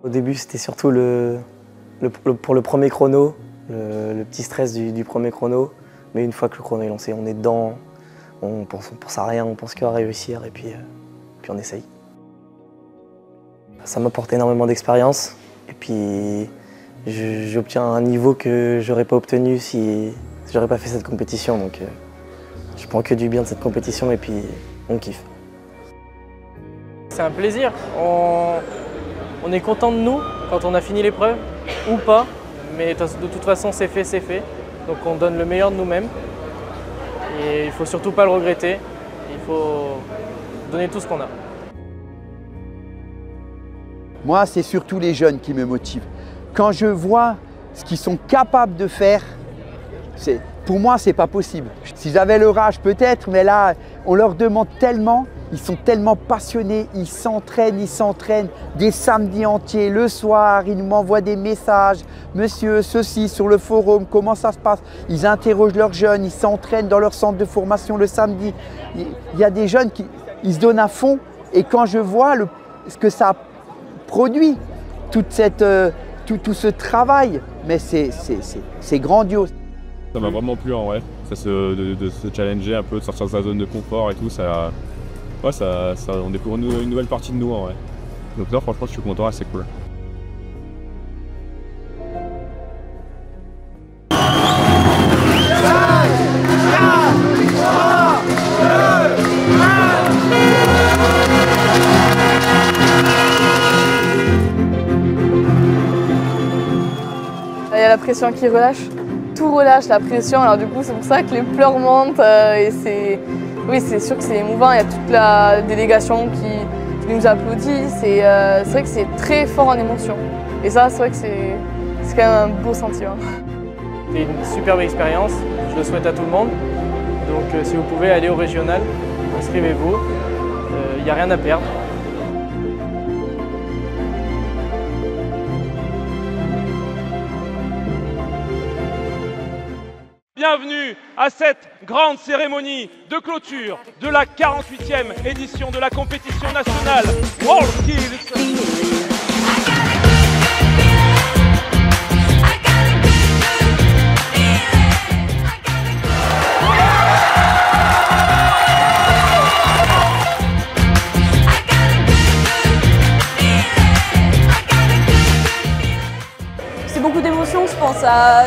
Au début, c'était surtout pour le premier chrono, le petit stress du premier chrono. Mais une fois que le chrono est lancé, on est dedans, on pense à rien, on pense qu'à réussir et puis on essaye. Ça m'apporte énormément d'expérience et puis j'obtiens un niveau que j'aurais pas obtenu si j'aurais pas fait cette compétition. Donc je prends que du bien de cette compétition et puis on kiffe. C'est un plaisir. On est content de nous quand on a fini l'épreuve ou pas, mais de toute façon c'est fait, c'est fait. Donc on donne le meilleur de nous-mêmes et il ne faut surtout pas le regretter. Il faut donner tout ce qu'on a. Moi, c'est surtout les jeunes qui me motivent. Quand je vois ce qu'ils sont capables de faire, pour moi, ce n'est pas possible. Si j'avais leur âge, peut-être, mais là, on leur demande tellement, ils sont tellement passionnés, ils s'entraînent des samedis entiers, le soir, ils m'envoient des messages. Monsieur, ceci, sur le forum, comment ça se passe? Ils interrogent leurs jeunes, ils s'entraînent dans leur centre de formation le samedi. Il y a des jeunes qui se donnent à fond et quand je vois ce que ça produit, tout ce travail, mais c'est grandiose. Ça m'a vraiment plu en vrai, de se challenger un peu, de sortir de sa zone de confort et tout, on découvre une nouvelle partie de nous en vrai. Donc là franchement je suis content, c'est cool. Il y a la pression qui relâche, tout relâche la pression, alors du coup c'est pour ça que les pleurs montent et c'est sûr que c'est émouvant, il y a toute la délégation qui nous applaudit, c'est vrai que c'est très fort en émotion et ça c'est vrai que c'est quand même un beau sentiment. C'est une superbe expérience, je le souhaite à tout le monde, donc si vous pouvez aller au régional, inscrivez-vous, il n'y a rien à perdre. Bienvenue à cette grande cérémonie de clôture de la 48e édition de la compétition nationale WorldSkills. C'est beaucoup d'émotions, je pense à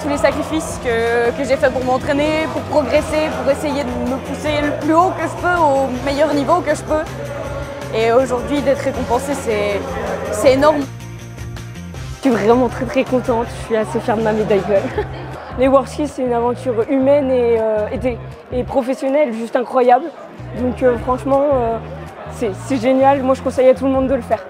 tous les sacrifices que j'ai fait pour m'entraîner, pour progresser, pour essayer de me pousser le plus haut que je peux, au meilleur niveau que je peux. Et aujourd'hui, d'être récompensée, c'est énorme. Je suis vraiment très contente, je suis assez fière de ma médaille. Les WorldSkills, c'est une aventure humaine et professionnelle juste incroyable. Donc franchement, c'est génial, moi je conseille à tout le monde de le faire.